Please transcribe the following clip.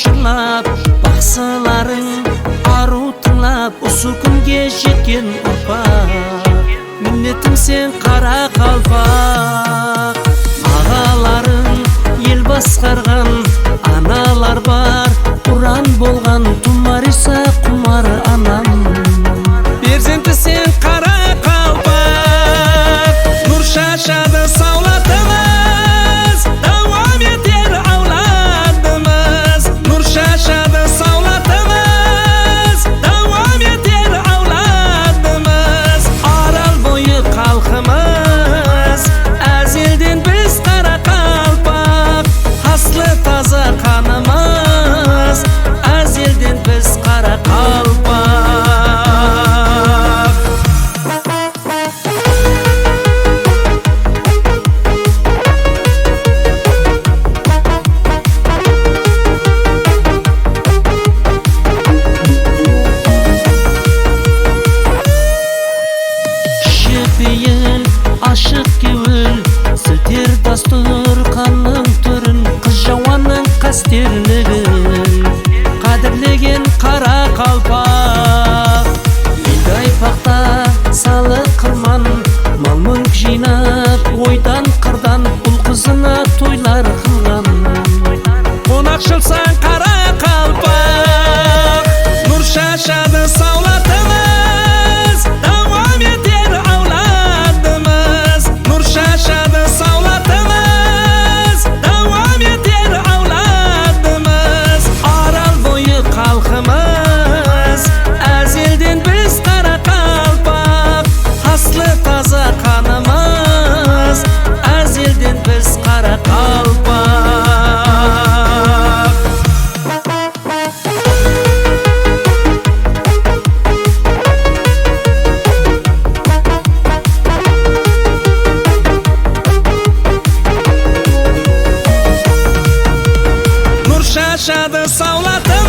жырлап, бақсыларың ару тыңлап, осы күнге жеткен ұрпақ. Миннетім сен қара қалпақ. Ағаларың ел басқарған аналар бар, ұран болған Тұмариса құмар анам. Перзенті сен қара қалпақ, нұр шашады саулатымыз, давам етер ауладымыз. Нұр шашады саулатымыз, давам етер ауладымыз. Арал бойы халқымыз, әзелден біз қара қалпақ. Аслы таза қанымыз, әзелден біз қара қалпақ. Шепейіл, ашық кеуіл, сілтер дастыр қанның түрін, қыз жауанның қастерлігін қадірлеген қара қалпақ. Бидай пақта салы қырман, мал мүлк жинап, ойдан қырдан ұл қызына тойлар қылған. Қонақшылсаң қара қалпақ, нұр шашады саулатымыз, давам етер ауладымыз. Нұр шашады саулатымыз, давам етер ауладымыз. Арал бойы халқымыз, әзелден біз қара қалпақ. Аслы таза қанымыз, әзелден біз қара қалпақ. Нұр шашады саулаты